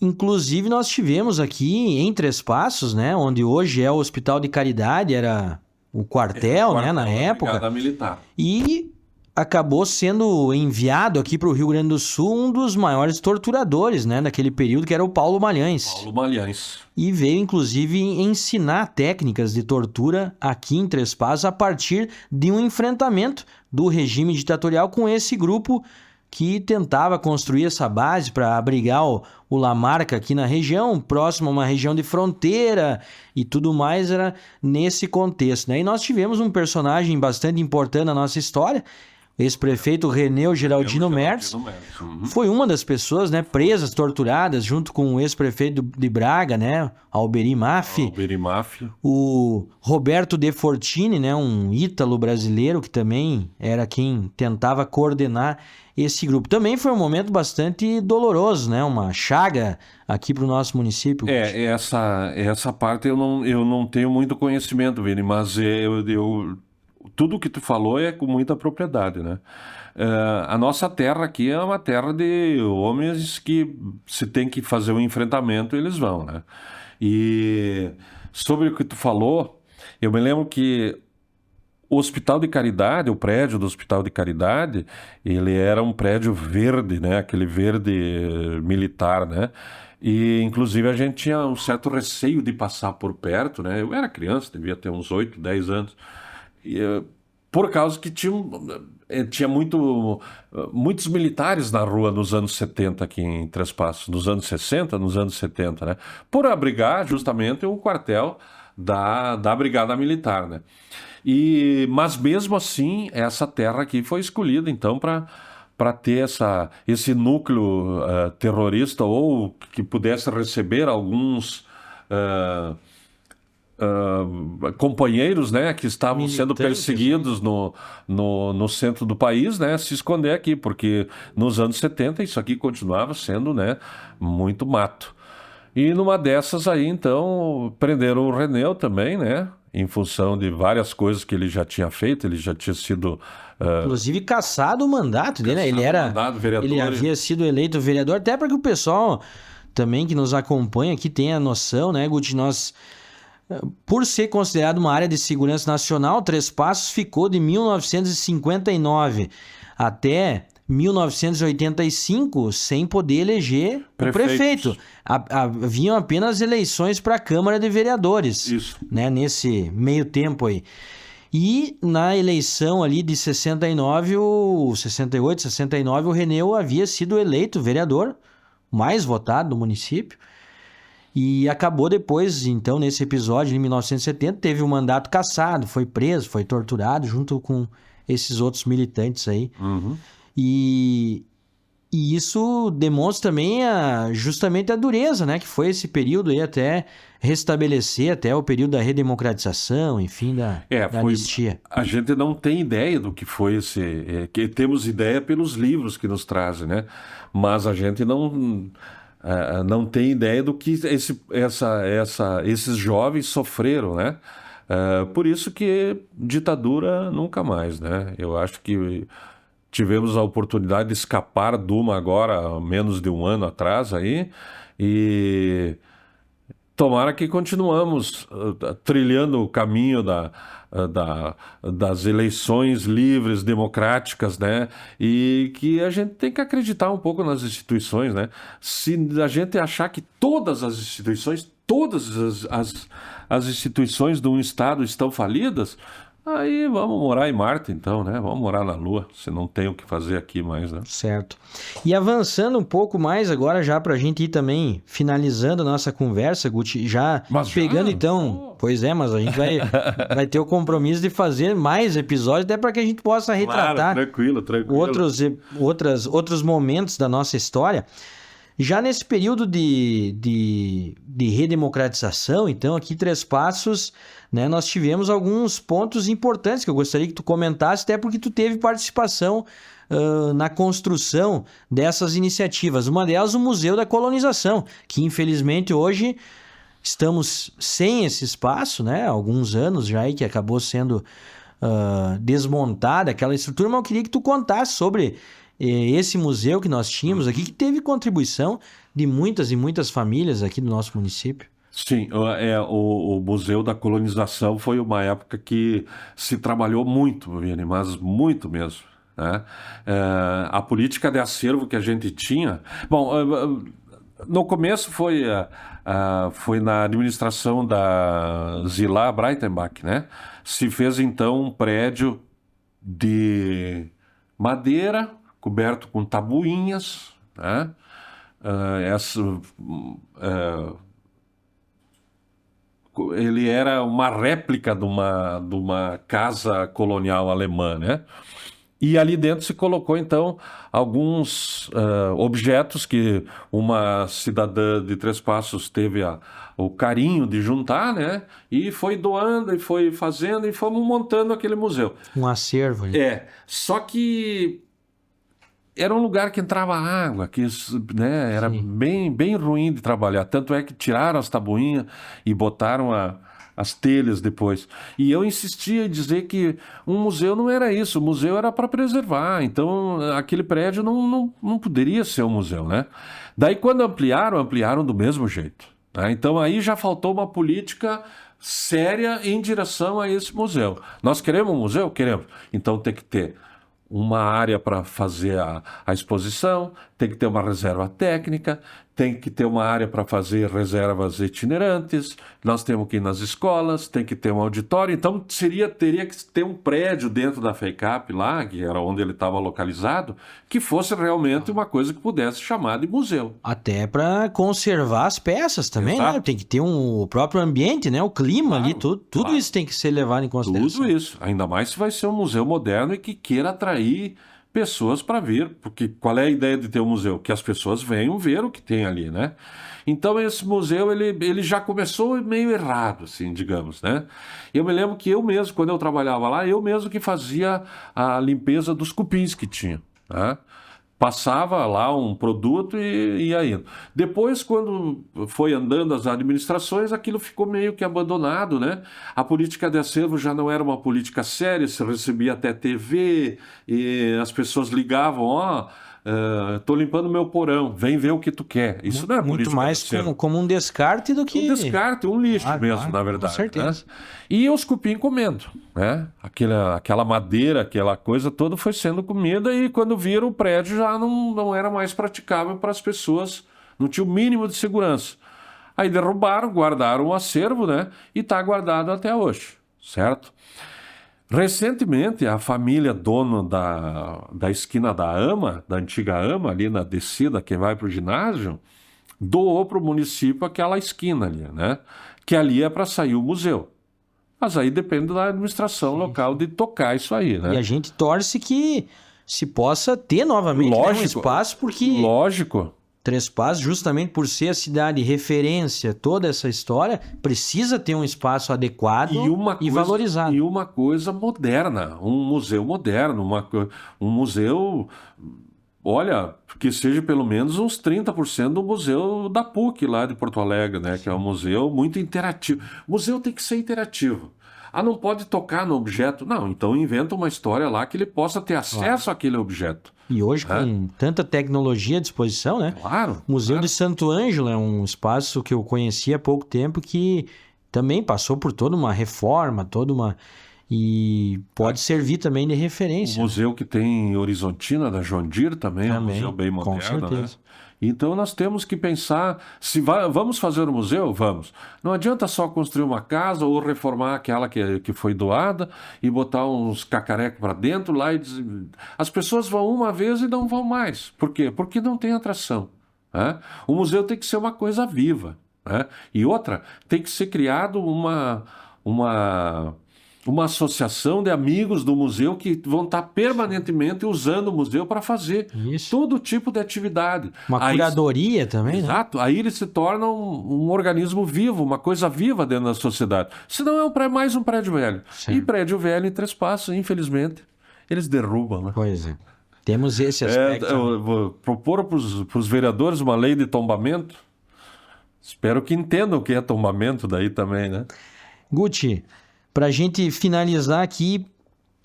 [SPEAKER 1] inclusive, nós tivemos aqui em Três Passos, né? Onde hoje é o Hospital de Caridade, era o quartel, né? Na época.
[SPEAKER 2] Brigada Militar.
[SPEAKER 1] E acabou sendo enviado aqui para o Rio Grande do Sul um dos maiores torturadores, né, daquele período, que era o Paulo Malhães.
[SPEAKER 2] Paulo Malhães.
[SPEAKER 1] E veio, inclusive, ensinar técnicas de tortura aqui em Três Passos a partir de um enfrentamento do regime ditatorial com esse grupo que tentava construir essa base para abrigar o Lamarca aqui na região, próximo a uma região de fronteira e tudo mais, era nesse contexto, né? E nós tivemos um personagem bastante importante na nossa história, ex-prefeito Reneu Geraldino Merz, foi uma das pessoas, né, presas, torturadas, junto com o ex-prefeito de Braga, né, Alberi Maffi, o Roberto De Fortini, né, um ítalo brasileiro que também era quem tentava coordenar esse grupo. Também foi um momento bastante doloroso, né, uma chaga aqui para o nosso município.
[SPEAKER 2] Essa parte eu não tenho muito conhecimento, Vini, mas tudo que tu falou é com muita propriedade, né? A nossa terra aqui é uma terra de homens que, se tem que fazer um enfrentamento, eles vão, né? E sobre o que tu falou, eu me lembro que o Hospital de Caridade, o prédio do Hospital de Caridade, ele era um prédio verde, né? Aquele verde militar, né? E, inclusive, a gente tinha um certo receio de passar por perto, né? Eu era criança, devia ter uns 8, 10 anos. Por causa que tinha muitos militares na rua nos anos 70 aqui em Três Passos, nos anos 60, nos anos 70, né? Por abrigar justamente o quartel da Brigada Militar, né? Mas mesmo assim, essa terra aqui foi escolhida, então, para ter esse núcleo terrorista, ou que pudesse receber alguns companheiros, né, que estavam
[SPEAKER 1] Militantes,
[SPEAKER 2] sendo perseguidos no centro do país, né, se esconder aqui, porque nos anos 70 isso aqui continuava sendo, né, muito mato. E numa dessas aí, então, prenderam o Reneu também, né, em função de várias coisas que ele já tinha feito. Ele já tinha sido...
[SPEAKER 1] inclusive cassado o mandato dele, né? Ele havia sido eleito vereador, até para que o pessoal também que nos acompanha aqui tenha noção, né, Guti, por ser considerado uma área de segurança nacional, Três Passos ficou de 1959 até 1985 sem poder eleger o prefeito. Haviam apenas eleições para a Câmara de Vereadores.
[SPEAKER 2] Isso.
[SPEAKER 1] Né, nesse meio tempo aí. E na eleição ali de 68, 69, o Reneu havia sido eleito vereador mais votado do município. E acabou depois, então, nesse episódio, em 1970, teve um mandato cassado, foi preso, foi torturado, junto com esses outros militantes aí. E isso demonstra também justamente a dureza, né? Que foi esse período aí até restabelecer, até o período da redemocratização, enfim, da anistia.
[SPEAKER 2] A gente não tem ideia do que foi esse... que temos ideia pelos livros que nos trazem, né? Mas a gente não tem ideia do que esses jovens sofreram, né? Por isso que ditadura nunca mais, né? Eu acho que tivemos a oportunidade de escapar de uma agora, há menos de um ano atrás aí, e tomara que continuamos trilhando o caminho das eleições livres, democráticas, né? E que a gente tem que acreditar um pouco nas instituições, né? Se a gente achar que todas as instituições de um Estado estão falidas, Aí vamos morar em Marte, então, né? Vamos morar na Lua, se não tem o que fazer aqui mais, né?
[SPEAKER 1] Certo. E avançando um pouco mais agora, já para a gente ir também finalizando a nossa conversa, Guti, já
[SPEAKER 2] Mas
[SPEAKER 1] pegando
[SPEAKER 2] já?
[SPEAKER 1] então... Pois é, mas a gente vai ter o compromisso de fazer mais episódios, até para que a gente possa retratar
[SPEAKER 2] Tranquilo.
[SPEAKER 1] outros momentos da nossa história. Já nesse período de redemocratização, então, aqui Três Passos, né, nós tivemos alguns pontos importantes que eu gostaria que tu comentasse, até porque tu teve participação na construção dessas iniciativas. Uma delas, o Museu da Colonização, que infelizmente hoje estamos sem esse espaço, né, há alguns anos já aí que acabou sendo desmontada aquela estrutura, mas eu queria que tu contasse sobre esse museu que nós tínhamos aqui, que teve contribuição de muitas e muitas famílias aqui do nosso município.
[SPEAKER 2] Sim, o Museu da Colonização foi uma época que se trabalhou muito, Vini, mas muito mesmo, né? A política de acervo que a gente tinha... Bom, no começo foi na administração da Zilá Breitenbach, né? Se fez então um prédio de madeira coberto com tabuinhas, né? Ele era uma réplica de uma casa colonial alemã, né? E ali dentro se colocou, então, alguns objetos que uma cidadã de Três Passos teve o carinho de juntar, né? E foi doando, e foi fazendo, e fomos montando aquele museu.
[SPEAKER 1] Um acervo.
[SPEAKER 2] Só que era um lugar que entrava água, que, né, era bem, bem ruim de trabalhar. Tanto é que tiraram as tabuinhas e botaram as telhas depois. E eu insistia em dizer que um museu não era isso, o museu era para preservar. Então, aquele prédio não poderia ser um museu, né? Daí, quando ampliaram do mesmo jeito, né? Então, aí já faltou uma política séria em direção a esse museu. Nós queremos um museu? Queremos. Então, tem que ter uma área para fazer a exposição, tem que ter uma reserva técnica, tem que ter uma área para fazer reservas itinerantes, nós temos que ir nas escolas, tem que ter um auditório, então teria que ter um prédio dentro da FEICAP lá, que era onde ele estava localizado, que fosse realmente uma coisa que pudesse chamar de museu.
[SPEAKER 1] Até para conservar as peças também, né? Tem que ter o próprio ambiente, né? O clima ali, tudo isso tem que ser levado em consideração.
[SPEAKER 2] Tudo isso, ainda mais se vai ser um museu moderno e que queira atrair pessoas para vir, porque qual é a ideia de ter um museu? Que as pessoas venham ver o que tem ali, né? Então esse museu, ele já começou meio errado, assim, digamos, né? Eu me lembro que eu mesmo, quando eu trabalhava lá, eu mesmo que fazia a limpeza dos cupins que tinha, né? Passava lá um produto e ia indo. Depois, quando foi andando as administrações, aquilo ficou meio que abandonado, né? A política de acervo já não era uma política séria, se recebia até TV, e as pessoas ligavam, tô limpando meu porão, vem ver o que tu quer. Isso não é
[SPEAKER 1] muito mais como um descarte do que...
[SPEAKER 2] Um descarte, um lixo mesmo, na verdade.
[SPEAKER 1] Com certeza.
[SPEAKER 2] Né? E os cupim comendo, né? Aquela madeira, aquela coisa toda foi sendo comida e quando viram o prédio já não era mais praticável para as pessoas, não tinha o mínimo de segurança. Aí derrubaram, guardaram o acervo, né? E está guardado até hoje, certo? Recentemente, a família dona da esquina da AMA, da antiga AMA, ali na descida que vai para o ginásio, doou para o município aquela esquina ali, né? Que ali é para sair o museu. Mas aí depende da administração local de tocar isso aí, né?
[SPEAKER 1] E a gente torce que se possa ter novamente um espaço, porque...
[SPEAKER 2] Lógico.
[SPEAKER 1] Três Passos, justamente por ser a cidade referência, toda essa história, precisa ter um espaço adequado e valorizado.
[SPEAKER 2] E uma coisa moderna, um museu moderno, um museu, olha, que seja pelo menos uns 30% do museu da PUC lá de Porto Alegre, né? Sim. Que é um museu muito interativo. O museu tem que ser interativo. Não pode tocar no objeto. Não, então inventa uma história lá que ele possa ter acesso àquele objeto.
[SPEAKER 1] E hoje, com tanta tecnologia à disposição, né?
[SPEAKER 2] Claro.
[SPEAKER 1] O Museu de Santo Ângelo é um espaço que eu conheci há pouco tempo que também passou por toda uma reforma, e pode servir também de
[SPEAKER 2] O
[SPEAKER 1] referência.
[SPEAKER 2] museu que tem em Horizontina, da John Deere, também é um museu bem
[SPEAKER 1] com
[SPEAKER 2] moderno, né?
[SPEAKER 1] certeza.
[SPEAKER 2] Então nós temos que pensar, se vamos fazer um museu? Vamos. Não adianta só construir uma casa ou reformar aquela que foi doada e botar uns cacarecos para dentro lá e as pessoas vão uma vez e não vão mais. Por quê? Porque não tem atração, né? O museu tem que ser uma coisa viva, né? E outra, tem que ser criado uma associação de amigos do museu que vão estar permanentemente usando o museu para fazer
[SPEAKER 1] Isso.
[SPEAKER 2] todo tipo de atividade.
[SPEAKER 1] Uma curadoria também, né?
[SPEAKER 2] Exato. Aí ele se torna um organismo vivo, uma coisa viva dentro da sociedade. Senão é mais um prédio velho.
[SPEAKER 1] Sim.
[SPEAKER 2] E prédio velho em Três Passos, infelizmente, eles derrubam, né?
[SPEAKER 1] Pois é. Temos esse aspecto.
[SPEAKER 2] Eu vou propor para os vereadores uma lei de tombamento. Espero que entendam o que é tombamento daí também, né?
[SPEAKER 1] Guti, para a gente finalizar aqui,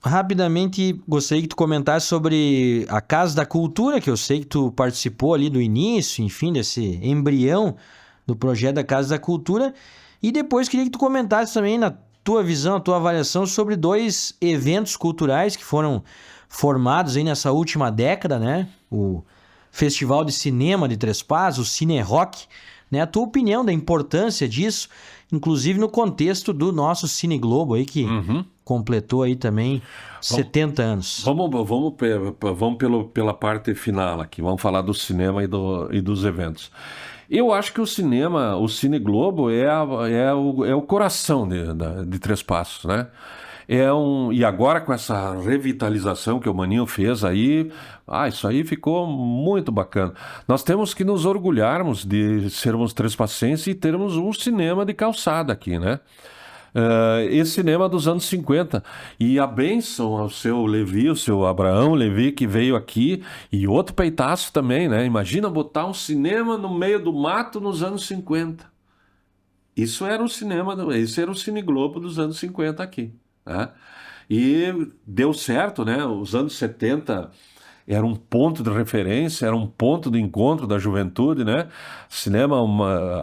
[SPEAKER 1] rapidamente gostaria que tu comentasse sobre a Casa da Cultura, que eu sei que tu participou ali do início, enfim, desse embrião do projeto da Casa da Cultura. E depois queria que tu comentasse também, na tua visão, a tua avaliação sobre 2 eventos culturais que foram formados aí nessa última década, né? O Festival de Cinema de Três Passos, o Cine Rock, né? A tua opinião da importância disso, inclusive no contexto do nosso Cine Globo aí, que completou aí também 70 anos.
[SPEAKER 2] Vamos pela parte final aqui. Vamos falar do cinema e dos eventos. Eu acho que o cinema, o Cine Globo é o coração de Três Passos, né? E agora com essa revitalização que o Maninho fez aí, isso aí ficou muito bacana. Nós temos que nos orgulharmos de sermos trespassenses e termos um cinema de calçada aqui, né? Esse cinema dos anos 50. E a bênção ao seu Levi, o seu Abraão Levi, que veio aqui, e outro peitaço também, né? Imagina botar um cinema no meio do mato nos anos 50. Isso era o cinema, esse era o Cine Globo dos anos 50 aqui, né? E deu certo, né? Os anos 70 era um ponto de referência, era um ponto de encontro da juventude, né? Cinema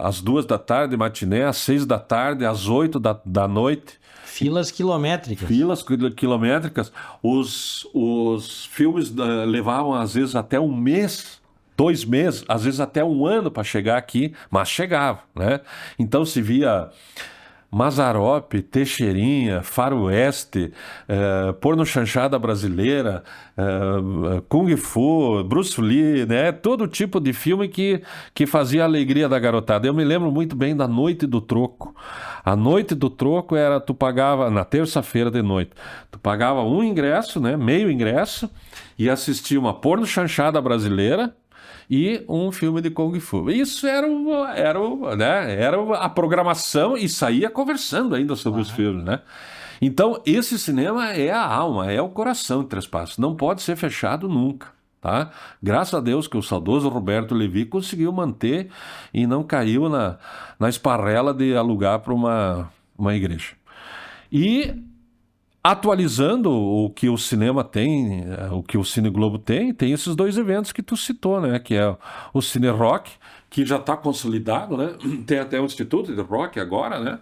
[SPEAKER 2] às 2 da tarde, matiné, às 6 da tarde, às 8 da noite.
[SPEAKER 1] Filas quilométricas.
[SPEAKER 2] Filas quilométricas. Os filmes levavam às vezes até um mês, 2 meses, às vezes até um ano para chegar aqui, mas chegava, né? Então se via Mazzaropi, Teixeirinha, Faroeste, Porno Chanchada Brasileira, Kung Fu, Bruce Lee, né? Todo tipo de filme que fazia a alegria da garotada. Eu me lembro muito bem da Noite do Troco. A Noite do Troco tu pagava, na terça-feira de noite, tu pagava um ingresso, né? Meio ingresso, e assistia uma Porno Chanchada Brasileira e um filme de Kung Fu. Isso era a programação e saía conversando ainda sobre os filmes, né? Então, esse cinema é a alma, é o coração de Três Passos. Não pode ser fechado nunca, tá? Graças a Deus que o saudoso Roberto Levi conseguiu manter e não caiu na esparrela de alugar para uma igreja. E atualizando o que o cinema tem, o que o Cine Globo tem esses 2 eventos que tu citou, né? Que é o Cine Rock, que já está consolidado, né? Tem até o Instituto de Rock agora, né?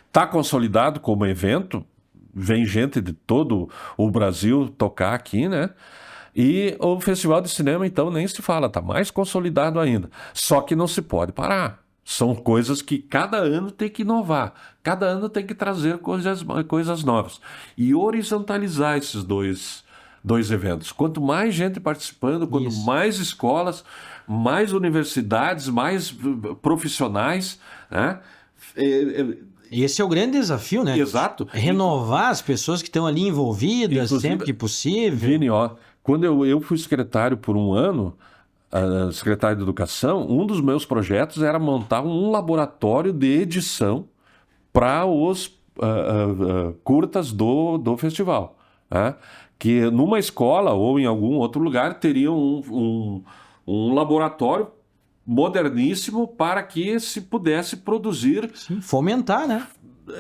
[SPEAKER 2] Está consolidado como evento, vem gente de todo o Brasil tocar aqui, né? E o Festival de Cinema, então, nem se fala, está mais consolidado ainda. Só que não se pode parar. São coisas que cada ano tem que inovar, cada ano tem que trazer coisas novas e horizontalizar esses dois eventos. Quanto mais gente participando, quanto mais escolas, mais universidades, mais profissionais, né?
[SPEAKER 1] Esse é o grande desafio, né?
[SPEAKER 2] Exato.
[SPEAKER 1] Renovar as pessoas que estão ali envolvidas,
[SPEAKER 2] Inclusive,
[SPEAKER 1] sempre que possível.
[SPEAKER 2] Vini, quando eu fui secretário por um ano, secretário de Educação, um dos meus projetos era montar um laboratório de edição para os curtas do festival, né? Que numa escola ou em algum outro lugar teria um laboratório moderníssimo para que se pudesse produzir...
[SPEAKER 1] Sim, fomentar, né?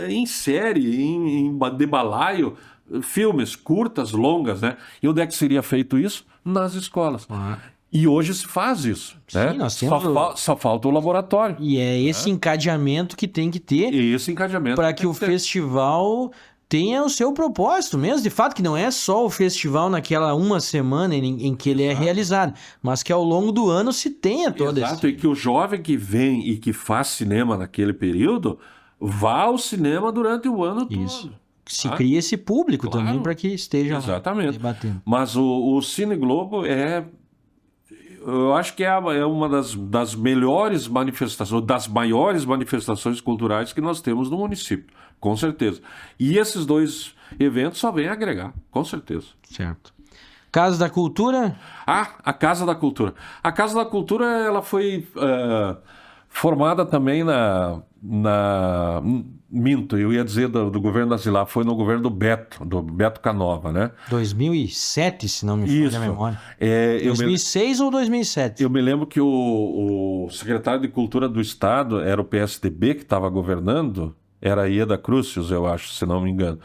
[SPEAKER 2] Em série, de balaio, filmes curtas, longas, né? E onde é que seria feito isso? Nas escolas. E hoje se faz isso, né?
[SPEAKER 1] Sim, nós temos
[SPEAKER 2] só falta o laboratório.
[SPEAKER 1] E é esse encadeamento que tem que ter
[SPEAKER 2] E esse encadeamento
[SPEAKER 1] para que o festival tenha o seu propósito mesmo, de fato, que não é só o festival naquela uma semana em que ele é realizado, mas que ao longo do ano se tenha todo
[SPEAKER 2] Exato, e que o jovem que vem e que faz cinema naquele período vá ao cinema durante o ano
[SPEAKER 1] Isso.
[SPEAKER 2] todo.
[SPEAKER 1] Se cria esse público
[SPEAKER 2] Claro.
[SPEAKER 1] também para que esteja
[SPEAKER 2] Exatamente.
[SPEAKER 1] debatendo.
[SPEAKER 2] Mas o Cine Globo eu acho que é uma das melhores manifestações, das maiores manifestações culturais que nós temos no município, com certeza. E esses 2 eventos só vêm agregar, com certeza.
[SPEAKER 1] Certo. Casa da Cultura?
[SPEAKER 2] A Casa da Cultura. A Casa da Cultura ela foi formada também Minto, eu ia dizer do governo da Zilá, foi no governo do Beto Canova, né?
[SPEAKER 1] 2007, se não me falha a memória. 2006 ou 2007?
[SPEAKER 2] Eu me lembro que o secretário de Cultura do Estado era o PSDB que estava governando, era a Ieda Crucius, eu acho, se não me engano.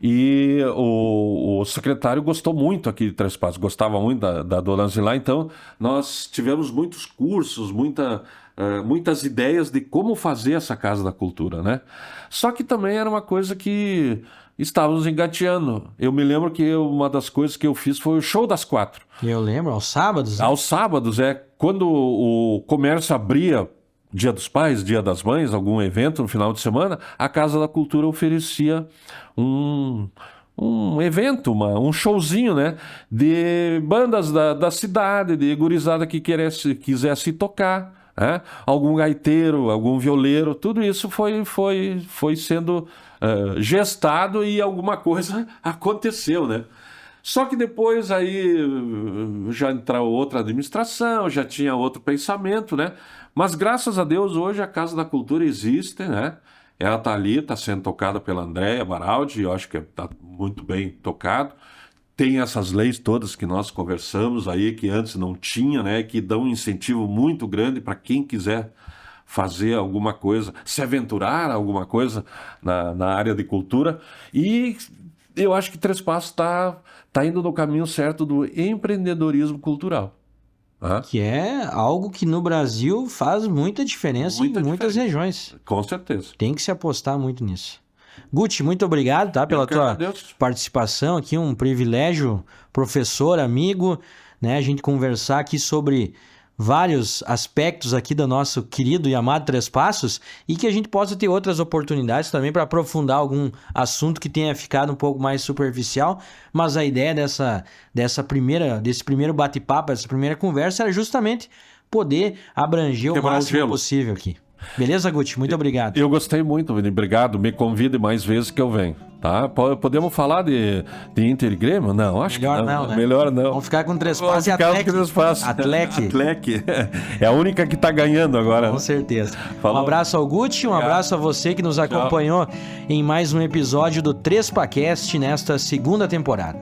[SPEAKER 2] E o secretário gostou muito aqui de Três Passos, gostava muito da Dona Zilá, então nós tivemos muitos cursos, muitas ideias de como fazer essa Casa da Cultura, né? Só que também era uma coisa que estávamos engateando. Eu me lembro que uma das coisas que eu fiz foi o Show das 4.
[SPEAKER 1] Eu lembro, aos sábados? Né?
[SPEAKER 2] Aos sábados, quando o comércio abria, Dia dos Pais, Dia das Mães, algum evento no final de semana, a Casa da Cultura oferecia um evento, um showzinho, né? De bandas da cidade, de gurizada que quisesse tocar. Algum gaiteiro, algum violeiro, tudo isso foi sendo gestado e alguma coisa aconteceu, né? Só que depois aí já entrou outra administração, já tinha outro pensamento, né? Mas graças a Deus hoje a Casa da Cultura existe, né? Ela está ali, está sendo tocada pela Andréia Baraldi, eu acho que está muito bem tocado. Tem essas leis todas que nós conversamos aí, que antes não tinha, né? Que dão um incentivo muito grande para quem quiser fazer alguma coisa, se aventurar alguma coisa na área de cultura. E eu acho que Três Passos está indo no caminho certo do empreendedorismo cultural.
[SPEAKER 1] Que é algo que no Brasil faz muita diferença em muitas regiões.
[SPEAKER 2] Com certeza.
[SPEAKER 1] Tem que se apostar muito nisso. Guti, muito obrigado, tá, pela tua participação aqui, um privilégio, professor, amigo, né, a gente conversar aqui sobre vários aspectos aqui do nosso querido e amado Três Passos e que a gente possa ter outras oportunidades também para aprofundar algum assunto que tenha ficado um pouco mais superficial, mas a ideia desse primeiro bate-papo, dessa primeira conversa era justamente poder abranger o máximo possível aqui. Beleza, Guti? Muito obrigado.
[SPEAKER 2] Eu gostei muito, Vini. Obrigado. Me convide mais vezes que eu venho. Tá? Podemos falar de Inter e Grêmio? Não, acho melhor que não. Né? Melhor não.
[SPEAKER 1] Vamos ficar com Três Passos e Atlético.
[SPEAKER 2] É a única que está ganhando agora.
[SPEAKER 1] Com certeza. Falou. Um abraço ao Guti, um abraço a você que nos acompanhou em mais um episódio do Três Pacast nesta segunda temporada.